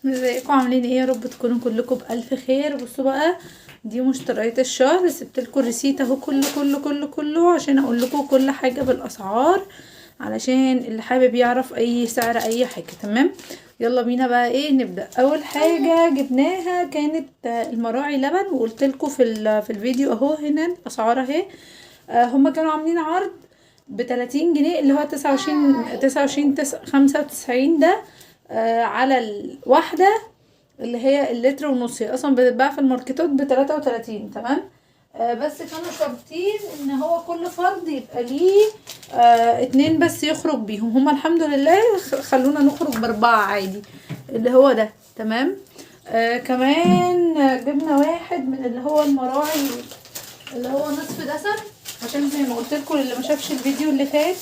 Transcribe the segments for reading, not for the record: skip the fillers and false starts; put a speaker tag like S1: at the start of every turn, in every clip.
S1: ازيكم عاملين ايه؟ يا رب تكونوا كلكم بألف خير. بصوا بقى، دي مشتريات الشهر. سبتلكوا الريسيت اهو كله كله كله كله عشان اقول لكم كل حاجة بالاسعار، علشان اللي حابب يعرف اي سعر اي حاجة. تمام، يلا بينا بقى ايه نبدأ. اول حاجة جبناها كانت المراعي لبن، وقلت لكم في الفيديو اهو هنا الاسعار اهي. هما كانوا عاملين عرض ب30 جنيه، اللي هو 29 95 ده على الواحدة، اللي هي اللتر ونص. هي اصلا بتتباع في الماركتات ب33. تمام، بس كانوا شرطين ان هو كل فرد يبقى ليه اتنين بس يخرج بيهم. هما الحمد لله خلونا نخرج باربعة عادي، اللي هو ده. تمام، كمان جبنا واحد من اللي هو المراعي اللي هو نصف دسم، عشان زي ما قلت لكم اللي ما شافش الفيديو اللي فات،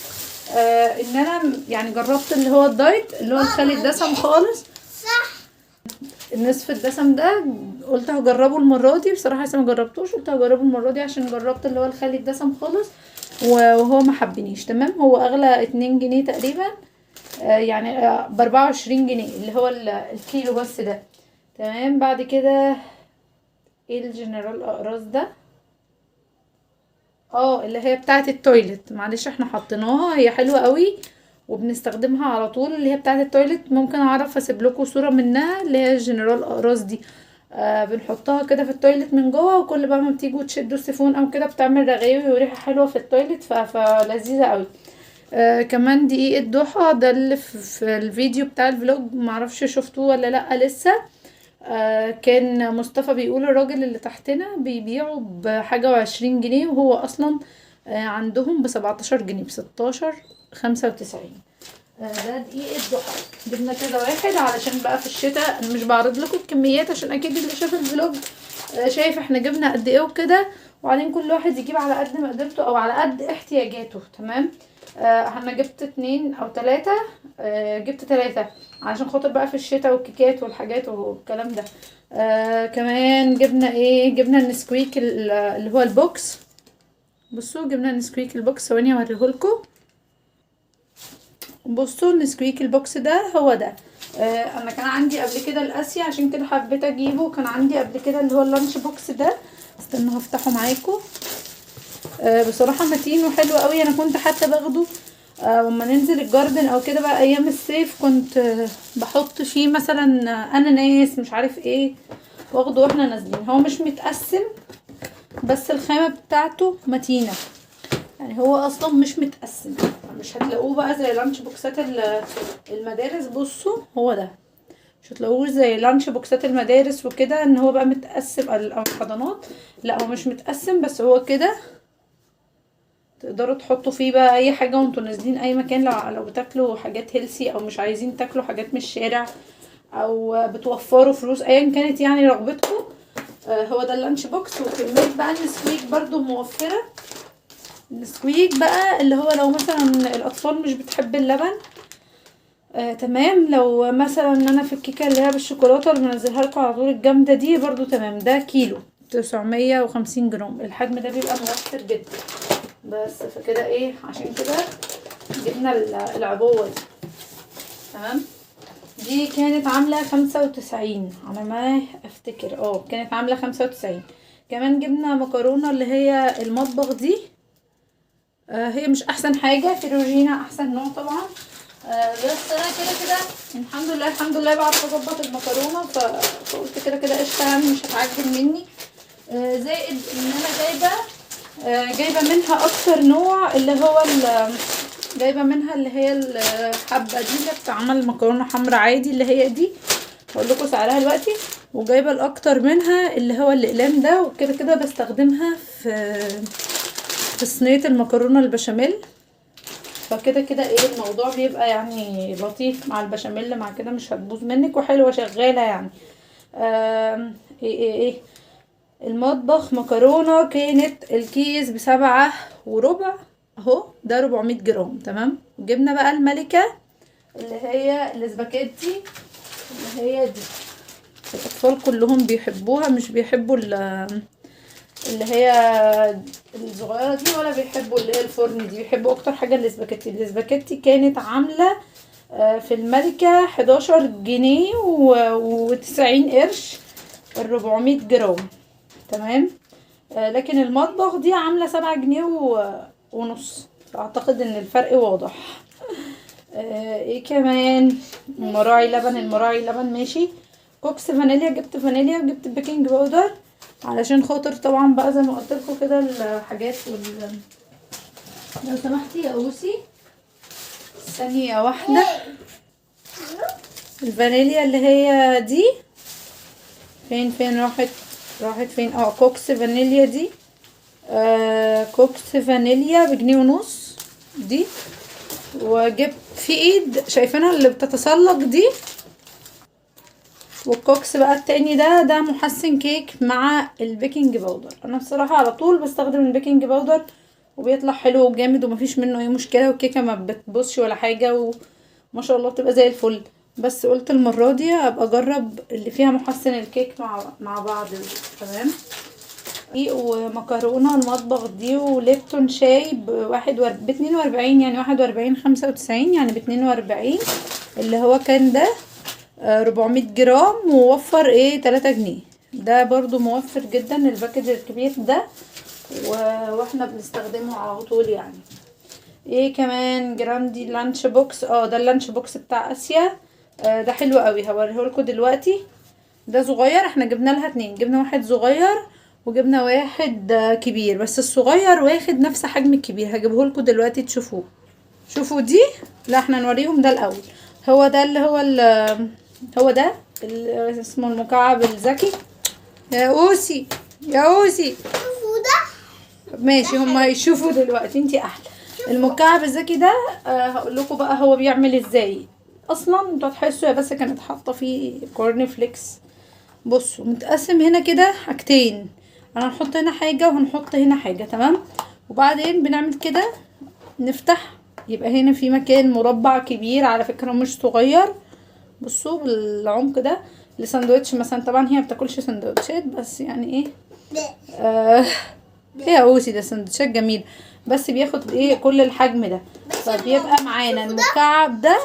S1: ان انا يعني جربت اللي هو الدايت اللي هو الخالي الدسم خالص. النصف الدسم ده قلت هجربه المره دي، بصراحه لسه ما جربتوش، قلت هجربه المره دي عشان جربت اللي هو الخالي الدسم خالص وهو ما حبنيش. تمام، هو اغلى 2 جنيه تقريبا، يعني ب24 جنيه اللي هو الكيلو بس ده. تمام، بعد كده ايه الجنرال اقراص ده؟ اللي هي بتاعه التويلت، معلش احنا حطيناها، هي حلوه قوي وبنستخدمها على طول، اللي هي بتاعه التويلت. ممكن اعرف اسيب لكم صوره منها، اللي هي الجنرال اقراص دي. بنحطها كده في التويلت من جوه، وكل بقى ما بتيجوا تشدوا السيفون او كده بتعمل رغاوي وريحه حلوه في التويلت، فلذيذه قوي. كمان دقيق الضحى ده اللي في الفيديو بتاع الفلوج، معرفش شفتوه ولا لا لسه. كان مصطفى بيقول الراجل اللي تحتنا بيبيعوا بحاجة و20 جنيه، وهو اصلا عندهم ب17 جنيه، ب16.95. ده دقيق الضحى. جبنا كده واحد علشان بقى في الشتاء. انا مش بعرض لكم الكميات عشان اكيد اللي شاف الفلوج شايف احنا جبنا قد ايه وكده، وبعدين كل واحد يجيب على قد مقدرته او على قد احتياجاته. تمام، انا جبت 2 او 3. جبت 3 عشان خاطر بقى في الشتاء والكيكات والحاجات والكلام ده. كمان جبنا ايه؟ جبنا النسكويك اللي هو البوكس. بصوا جبنا النسكويك البوكس، ثواني اوريهولكوا. بصوا النسكويك البوكس ده هو ده. انا كان عندي قبل كده الاسيا، عشان كده حبيت اجيبه. كان عندي قبل كده اللي هو اللانش بوكس ده، استنوا هفتحه معاكم. بصراحه متين وحلو قوي. انا كنت حتى باخده وما ننزل الجاردن او كده بقى ايام الصيف، كنت بحط فيه مثلا اناناس مش عارف ايه، واخده واحنا نازلين. هو مش متقسم، بس الخامه بتاعته متينه، يعني هو اصلا مش متقسم. مش هتلاقوه بقى زي لانش بوكسات المدارس. بصوا هو ده، مش هتلاقوه زي لانش بوكسات المدارس وكده ان هو بقى متقسم او الحضانات. لا هو مش متقسم، بس هو كده تقدروا تحطوا فيه بقى اي حاجه وانتوا نازلين اي مكان، لو بتاكلوا حاجات هيلسي او مش عايزين تاكلوا حاجات من الشارع، او بتوفروا فلوس ايا كانت يعني رغبتكم. هو ده اللانش بوكس. وكميه بقى النسكويك برضو موفره. النسكويك بقى اللي هو لو مثلا الاطفال مش بتحب اللبن، تمام. لو مثلا انا في الكيكه اللي هي بالشوكولاته اللي منزلها لكم على طول الجامده دي برضو تمام. ده كيلو 950 جرام، الحجم ده بيبقى موفر جدا. بس فكده ايه، عشان كده جبنا العبوه دي. تمام، دي كانت عامله 95 على ما افتكر، كانت عامله 95. كمان جبنا مكرونه اللي هي المطبخ دي. هي مش احسن حاجه، فيروجينا احسن نوع طبعا. بس انا كده الحمد لله الحمد لله بعرف اظبط المكرونه، فقلت كده قشطه يعني مش هتعجن مني. زائد ان انا جايبه منها اكتر نوع، اللي هو جايبه منها اللي هي الحبه دي اللي بتعمل مكرونه حمرا عادي، اللي هي دي هقول لكم سعرها دلوقتي. وجايبه الاكتر منها اللي هو الاقلام ده، وكده بستخدمها في صينيه المكرونه البشاميل. فكده ايه الموضوع بيبقى يعني لطيف مع البشاميل، مع كده مش هتبوظ منك وحلوه شغاله يعني. ايه المطبخ مكرونه كانت الكيس ب7.25 اهو، ده 400 جرام. تمام، جبنا بقى الملكه اللي هي الاسباجيتي، اللي هي دي الاطفال كلهم بيحبوها، مش بيحبوا اللي هي الصغيره دي، ولا بيحبوا اللي هي الفرن دي، بيحبوا اكتر حاجه الاسباجيتي. الاسباجيتي كانت عامله في الملكة 11 جنيه و90 قرش، 400 جرام. تمام. لكن المطبخ دي عاملة 7 جنيه ونص، اعتقد ان الفرق واضح. ايه كمان؟ المراعي لبن، المراعي لبن ماشي. كوكس فانيليا، جبت فانيليا وجبت بيكنج باودر علشان خاطر طبعا بقى زي ما قلت لكم كده الحاجات لو سمحتي يا اوسي ثانية واحدة. الفانيليا اللي هي دي فين راحت فين؟ كوكس فانيليا دي. كوكس فانيليا بجنيه ونص دي. وجبت في ايد شايفينها اللي بتتسلق دي. والكوكس بقى التاني ده محسن كيك مع البيكنج باودر. انا بصراحة على طول بستخدم البيكنج باودر وبيطلع حلو وجامد ومفيش منه اي مشكلة، والكيكة ما بتبصش ولا حاجة وما شاء الله بتبقى زي الفل. بس قلت المرة دي ابقى اجرب اللي فيها محسن الكيك مع بعض. تمام. ومكرونة المطبخ دي، وليبتون شاي ب42 يعني 41.95 يعني ب42 اللي هو كان ده 400 جرام، ووفر 3 جنيه. ده برضو موفر جدا الباكج الكبير ده، واحنا بنستخدمه على طول يعني. ايه كمان؟ جراندي لانش بوكس. ده اللانش بوكس بتاع اسيا. ده حلو قوي، هوريهولكوا دلوقتي. ده صغير، احنا جبنا لها 2، جبنا واحد صغير وجبنا واحد كبير، بس الصغير واخد نفس حجم الكبير. هجيبهولكوا دلوقتي تشوفوه. شوفوا دي. لا احنا نوريهم ده الاول. هو ده اللي هو ده اللي اسمه المكعب الذكي. يا اوسي
S2: شوفوا ده
S1: ماشي، هم هيشوفوا دلوقتي، انتي احلى. المكعب الذكي ده هقول لكم بقى هو بيعمل ازاي. اصلا انتوا هتحسوا بس كانت حاطه فيه كورن فليكس. بصوا متقسم هنا كده حاجتين، انا هنحط هنا حاجه وهنحط هنا حاجه. تمام. وبعدين بنعمل كده، نفتح، يبقى هنا في مكان مربع كبير على فكره مش صغير. بصوا بالعمق ده لساندوتش مثلا. طبعا هي بتاكلش سندوتشات بس يعني ايه يا اوسي ده سندوتشات جميل، بس بياخد كل الحجم ده. فبيبقى معانا المكعب ده.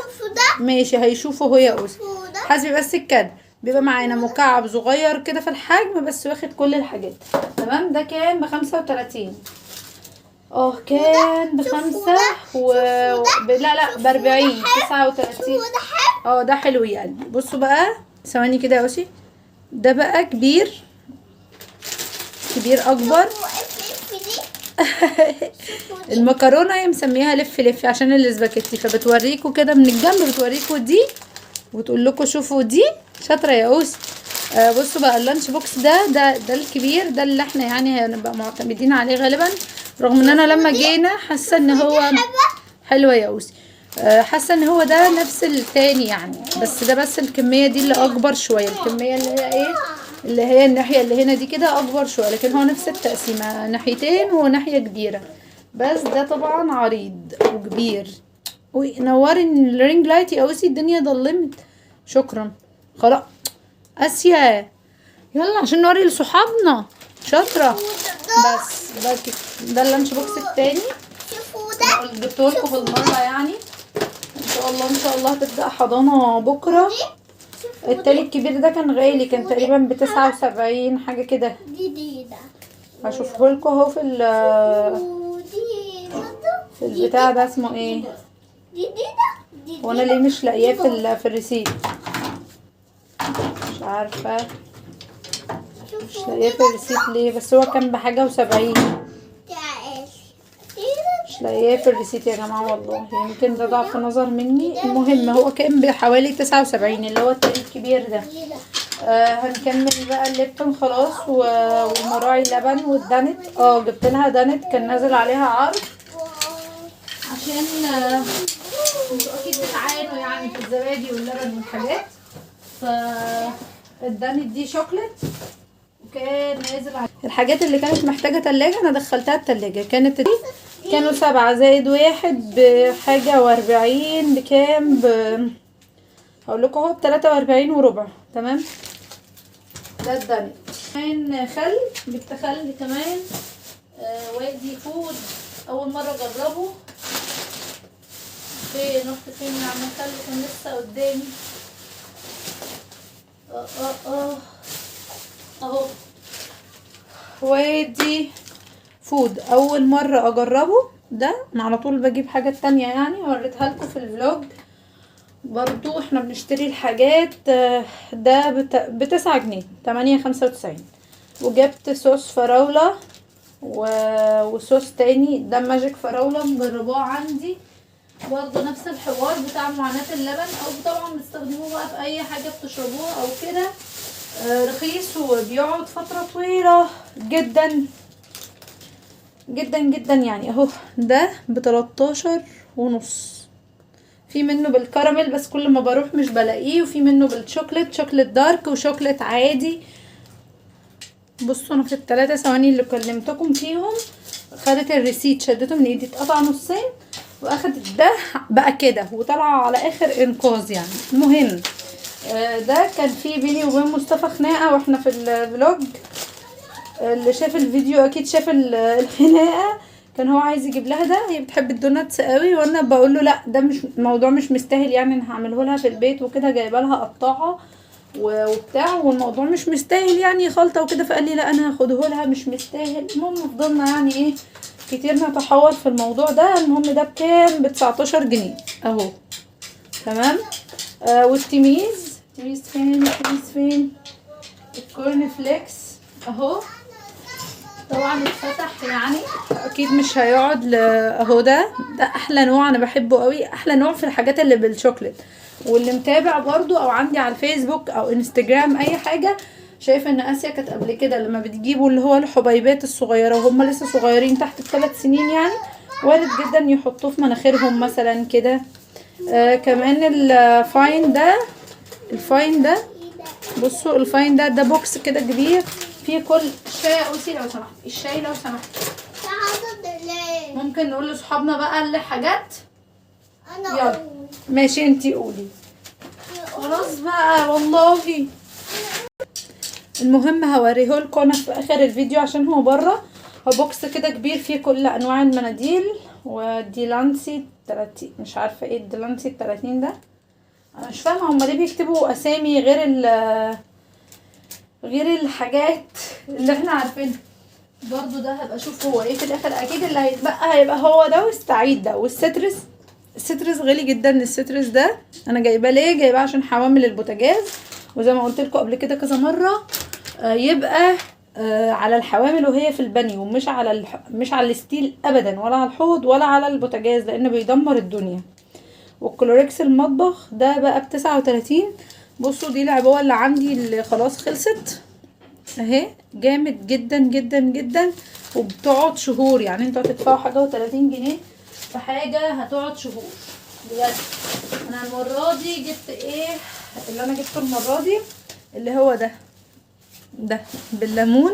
S1: ماشي هيشوفه هو يا اوسي، حاسبي بس الكادر. بيبقى معانا مكعب صغير كده في الحجم بس واخد كل الحاجات. تمام. ده كان ب35. كان بخمسة لا ب40 39. ده حلو يا قلبي. بصوا بقى ثواني كده يا اوسي. ده بقى كبير اكبر. المكرونه هي مسميها لف عشان الاسباجيتي، فبتوريكوا كده من الجنب، بتوريكوا دي وتقول لكم شوفوا دي. شاطره يا اوسي. بصوا بقى اللانش بوكس ده الكبير ده اللي احنا يعني هنبقى معتمدين عليه غالبا، رغم ان انا لما جينا حاسه ان هو حلوه يا اوسي. حاسه ان هو ده نفس التاني يعني، بس ده بس الكميه دي اللي اكبر شويه. الكميه اللي هي الناحيه اللي هنا دي كده اكبر شويه، لكن هو نفس التقسيمه، ناحيتين وناحيه كبيره. بس ده طبعا عريض وكبير. نوري الرينج لايت يا اوسي، الدنيا ضلمت. شكرا. خلاص اسيا يلا عشان نوري لصحابنا. شاطره. بس ده اللانش بوكس التاني.
S2: شوفوا ده
S1: جبتهولكوا بالمره يعني. ان شاء الله هتبدأ حضانة بكرة. التاني الكبير ده كان غالي، كان تقريبا ب79 حاجة كده.
S2: دي ده
S1: هشوفهولكوا اهو في البتاع ده اسمه ايه.
S2: دي
S1: وانا ليه مش لاقياه في الريسيت؟ مش عارفة مش لاقياه في الريسيت ليه، بس هو كان بحاجة و70. مش لاقياه في الريسيت يا جماعه والله، يمكن ده ضعف نظر مني. المهم هو كان بحوالي 79 اللي هو التاني الكبير ده. هنكمل بقى الليبتون خلاص ومراعي لبن والدانت. جبت لها دانت كان نازل عليها عرض، عشان انتوا اكيد بتعانوا يعني في الزبادي واللبن والحاجات. فالدانت دي شوكليت وكان نازل عليها الحاجات اللي كانت محتاجه تلاجة. انا دخلتها التلاجة. كانوا 7 زائد 1 بحاجة و40 بكام هقولكوا اهو ب43 وربع. تمام. ده الدنيا. كمان خل، جبت خل كمان. وادي فود اول مرة اجربه. فين رحت فين يا عم خالد؟ كان لسه قدامي. اهو وادي فود اول مرة اجربه ده. انا على طول بجيب حاجات تانية يعني، وريتها لكم في الفلوج. برضو احنا بنشتري الحاجات. ده ب9 جنيه، 8.95. وجبت صوص فراولة وصوص تاني ده ماجيك فراولة مجرباه عندي. برضه نفس الحوار بتاع معاناة اللبن، او طبعا بتستخدموه بقى في اي حاجة بتشربوها او كده. رخيص وبيقعد فترة طويلة جدا جدا جدا يعني. اهو ده ب13.5. في منه بالكراميل بس كل ما بروح مش بلاقيه، وفي منه بالشوكليت، شوكليت دارك وشوكليت عادي. بصوا انا في ال3 ثواني اللي كلمتكم فيهم خدت الريسيت، شدته من ايدي اتقطع نصين، واخدت ده بقى كده وطلع على اخر انقاذ يعني. المهم ده كان في بيني وبين مصطفى خناقه واحنا في الفلوج. اللي شاف الفيديو اكيد شاف الخناقه. كان هو عايز يجيب لها ده، هي بتحب الدوناتس قوي، وانا بقول له لا ده مش الموضوع مش مستاهل يعني، انا هعمله لها في البيت وكده، جايبه لها قطاعه وبتاع، والموضوع مش مستاهل يعني خلطه وكده. فقال لي لا انا هاخده لها مش مستاهل. المهم فضلنا يعني ايه كتير نتحول في الموضوع ده. المهم ده بكام؟ ب19 جنيه اهو. تمام. والتميز فين؟ الكورن فليكس اهو. طبعا اتفتح يعني اكيد مش هيقعد اهو. ده احلى نوع، انا بحبه قوي، احلى نوع في الحاجات اللي بالشوكليت. واللي متابع برضو او عندي على الفيسبوك او انستجرام اي حاجه، شايفه ان اسيا كانت قبل كده لما بتجيبوا اللي هو الحبيبات الصغيره وهم لسه صغيرين تحت ال3 سنين يعني، وارد جدا يحطوه في مناخيرهم مثلا كده. كمان الفاين ده بصوا الفاين ده بوكس كده كبير فيه كل الشاي. يا اوسي لو سمحت الشاي لو سمحت. ممكن نقول لصحابنا بقى اللي حاجات. يلا ماشي انتي قولي. خلاص بقى والله. المهم هوريهولكم انا في اخر الفيديو عشان هو بره. هو بوكس كده كبير فيه كل انواع المناديل. ودي لانسي 30، مش عارفه ايه الدلانسي 30 ده. انا مش فاهمه هما ليه بيكتبوا اسامي غير الحاجات اللي احنا عارفينها. برضو ده هبقى اشوف هو ايه في الاخر. اكيد اللي هيتبقى هيبقى هو ده واستعيد ده. السترس غالي جدا. السترس ده انا جايباه ليه؟ جايباه عشان حوامل البوتاجاز، وزي ما قلت لكم قبل كده كذا مره يبقى على الحوامل وهي في البانيو، مش على الستيل ابدا، ولا على الحوض ولا على البوتاجاز، لانه بيدمر الدنيا. والكلوركس المطبخ ده بقى ب39. بصوا دي العبوه اللي عندي اللي خلاص خلصت اهي. جامد جدا جدا جدا، وبتقعد شهور يعني. انتوا هتدفعوا حاجه و30 جنيه في حاجه هتقعد شهور بجد. انا المره دي جبت ايه؟ اللي انا جبته المره دي اللي هو ده بالليمون،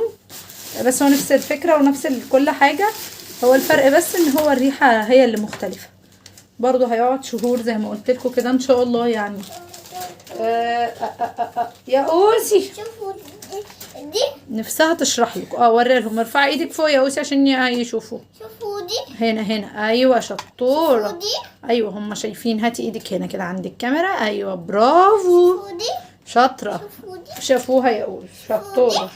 S1: بس هو نفس الفكره ونفس كل حاجه. هو الفرق بس ان هو الريحه هي اللي مختلفه. برضو هيقعد شهور زي ما قلت لكم كده ان شاء الله يعني. يا اوسي
S2: شوفوا دي
S1: نفسها تشرح لك. وري لهم. ارفعي ايدك فوق يا اوسي عشان يشوفوا.
S2: شوفوا دي
S1: هنا ايوه شطوره.
S2: شوفوا دي
S1: ايوه هم شايفين. هاتي ايدك هنا كده عند الكاميرا. ايوه برافو
S2: شوفوا دي
S1: شاطره.
S2: شوفوا دي
S1: شافوها يا اوسي شطوره.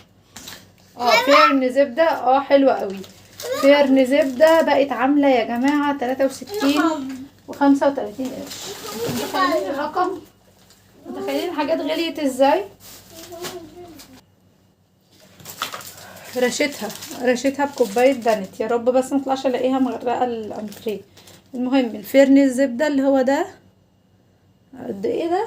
S1: فيرن زبده حلوه قوي. فيرن زبده بقت عامله يا جماعه 63 و35 قرش. متخيلين الرقم؟ متخيلين الحاجات غليت ازاي؟ رشتها بكوبايه دانت. يا رب بس مطلعش الاقيها مغرقه الانتريه. المهم الفيرن الزبده اللي هو ده قد ايه ده؟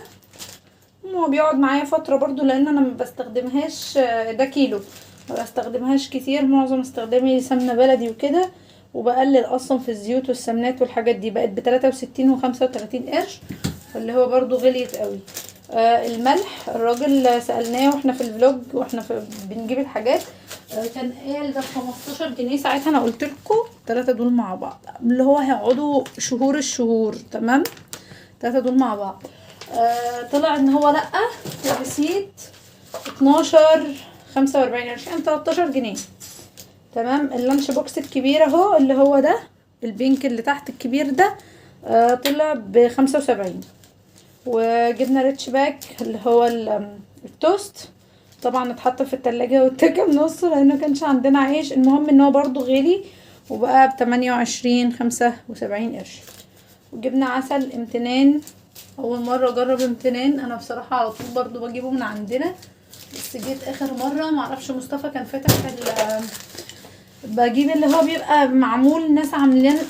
S1: هو بيقعد معايا فتره برضو لان انا ما بستخدمهاش. ده كيلو ما بستخدمهاش كتير. معظم استخدامي سمنه بلدي وكده، وبقلل اصلا في الزيوت والسمنات والحاجات دي. بقت ب63 و35 قرش، اللي هو برضو غليت قوي. الملح الراجل سألناه واحنا في الفلوج واحنا بنجيب الحاجات. كان قال ده ب15 جنيه ساعتها. انا قلت لكم 3 دول مع بعض اللي هو هيقعدوا الشهور. تمام. 3 دول مع بعض. طلع ان هو لا الريسيت 12.45 قرش يعني 13 جنيه. تمام. اللانش بوكس الكبير اهو اللي هو ده البينك اللي تحت الكبير ده طلع ب75. وجبنا ريتش باك اللي هو التوست، طبعا اتحط في التلاجة واتكم نصه لانه كانش عندنا عيش. المهم ان هو برضو غالي وبقى ب28 75 قرش. وجبنا عسل امتنان، اول مرة اجرب امتنان. انا بصراحة على طول برضو بجيبه من عندنا، بس جيت اخر مرة معرفش مصطفى كان فاتح بجيب اللي هو بيبقى معمول ناس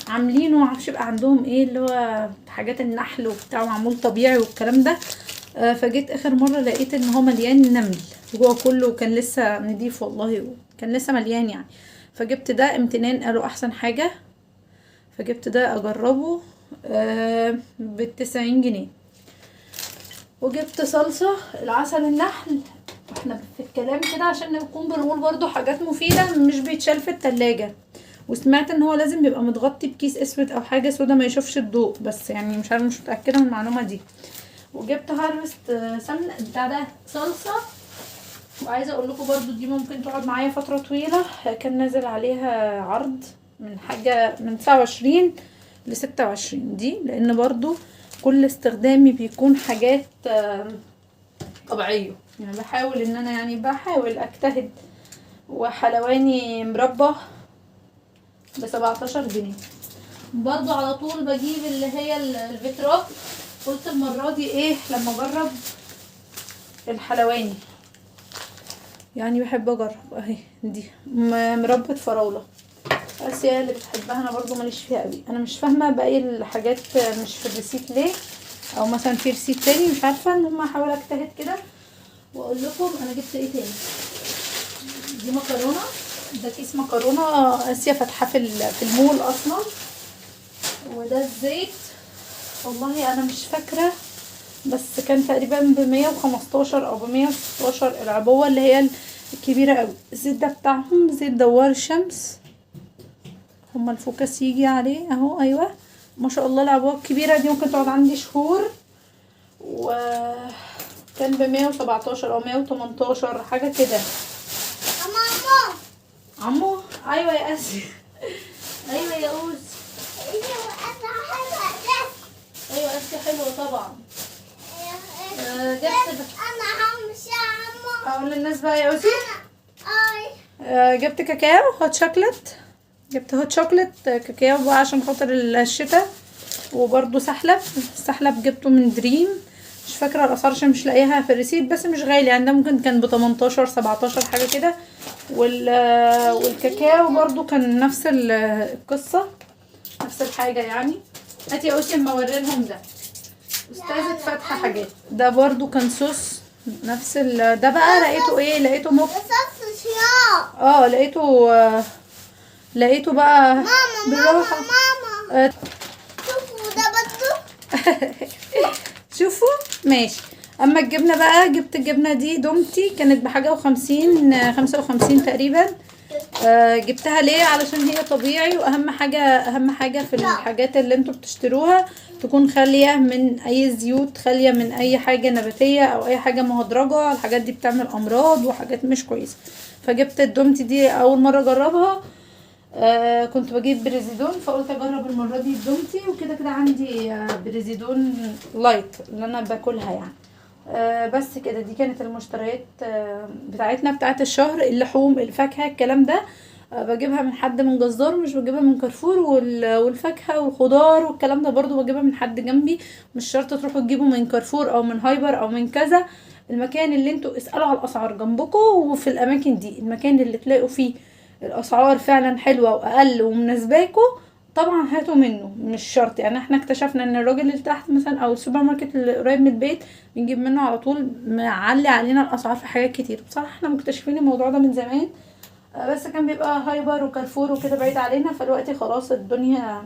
S1: عاملينه، معرفش يبقى عندهم ايه اللي هو حاجات النحل وبتاع، معمول طبيعي والكلام ده. فجيت اخر مرة لقيت ان هو مليان نمل، وهو كله كان لسه نضيف والله، كان لسه مليان يعني. فجبت ده امتنان، قالوا احسن حاجة، فجبت ده اجربه ب90 جنيه. وجبت صلصة العسل النحل. احنا في الكلام كده عشان نكون بنقول برضو حاجات مفيدة، مش بيتشال في التلاجة. وسمعت ان هو لازم يبقى متغطي بكيس اسود او حاجة سودا ما يشوفش الضوء، بس يعني مش عارفة، مش متأكدة من المعلومة دي. وجبت هارفست سمنة بتاع ده صلصة. وعايزة اقول لكم برضو دي ممكن تقعد معايا فترة طويلة، كان نازل عليها عرض من حاجة من 29 ل26 دي، لان برضو كل استخدامي بيكون حاجات طبيعية يعني. بحاول ان انا يعني بحاول اجتهد. وحلواني مربى ب17 جنيه. برضو على طول بجيب اللي هي الفيترا. قلت المرة دي ايه لما اجرب الحلواني، يعني بحب اجرب اهي دي مربى فراولة. بس هي اللي بتحبها، انا برضو ماليش فيها قوي. انا مش فاهمة باقي الحاجات مش في الريسيت ليه، او مثلا في ريسيت تاني مش عارفة. المهم هحاول اجتهد كده واقول لكم انا جبت ايه تاني. دي مكرونه، ده كيس مكرونه اسيا فاتحه في المول اصلا. وده الزيت، والله انا مش فاكره، بس كان تقريبا ب115 او ب116 العبوه اللي هي الكبيره قوي. الزيت ده بتاعهم زيت دوار الشمس، هما الفوكس يجي عليه اهو. ايوه ما شاء الله، العبوه الكبيره دي ممكن تقعد عندي شهور. وكان ب117 او 118 حاجه كده. عمو ايوه يا اسي. ايوه يا اوز. ايوه اسي حلوه طبعا. جبت
S2: انا همشي يا عمو.
S1: اقول للناس بقى يا اوزي. جبت كاكاو هوت شوكليت. جبت هوت شوكليت كاكاو بقى عشان خاطر الشتاء. وبرده السحلب جبته من دريم، مش فاكره الاسعار عشان مش لاقيها في الريسيت، بس مش غالي يعني. ده ممكن كان ب18 17 حاجه كده. والكاكاو برضو كان نفس القصه، نفس الحاجه يعني. هاتي يا اوسي اما اوريلهم. ده استاذة فاتحه حاجات. ده برضو كان صوص نفس ده بقى لقيته ايه، لقيته
S2: صوص شياط.
S1: لقيته بقى بالراحه.
S2: ماما شوفوا ده برضو.
S1: شوفوا ماشي. اما الجبنه بقى، جبت الجبنه دي دومتي، كانت بحاجه و50 55 تقريبا. جبتها ليه؟ علشان هي طبيعي، واهم حاجه في الحاجات اللي انتوا بتشتروها تكون خاليه من اي زيوت، خاليه من اي حاجه نباتيه او اي حاجه مهدرجه. الحاجات دي بتعمل امراض وحاجات مش كويسه. فجبت الدومتي دي اول مره اجربها. كنت بجيب بريزيدون، فقلت اجرب المره دي الدومتي. وكده كده عندي بريزيدون لايت اللي انا باكلها يعني. بس كده دي كانت المشتريات بتاعتنا بتاعت الشهر. اللحوم، الفاكهه، الكلام ده بجيبها من حد من جزار، مش بجيبها من كارفور. والفاكهه والخضار والكلام ده برضو بجيبها من حد جنبي. مش شرط تروحوا تجيبوا من كارفور او من هايبر او من كذا. المكان اللي انتوا اسألوا على الاسعار جنبكم، وفي الاماكن دي المكان اللي تلاقوا فيه الاسعار فعلا حلوه واقل ومناسباكم طبعا هاتوا منه. مش شرط يعني. احنا اكتشفنا ان الراجل اللي تحت مثلا او السوبر ماركت اللي قريب من البيت بنجيب منه على طول معلي علينا الاسعار في حاجات كتير. بصراحه احنا مكتشفين الموضوع ده من زمان، بس كان بيبقى هايبر وكارفور وكده بعيد علينا. فالوقت خلاص الدنيا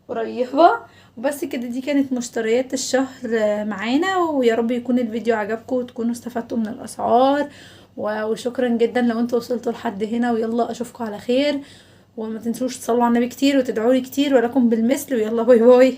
S1: قريبه. وبس كده دي كانت مشتريات الشهر معانا. ويا رب يكون الفيديو عجبكم وتكونوا استفدتوا من الاسعار. وشكرا جدا لو انتوا وصلتوا لحد هنا. ويلا اشوفكم على خير. وما تنسوش تصلوا على النبي كتير وتدعوا لي كتير، ولكم بالمثل. ويلا باي باي.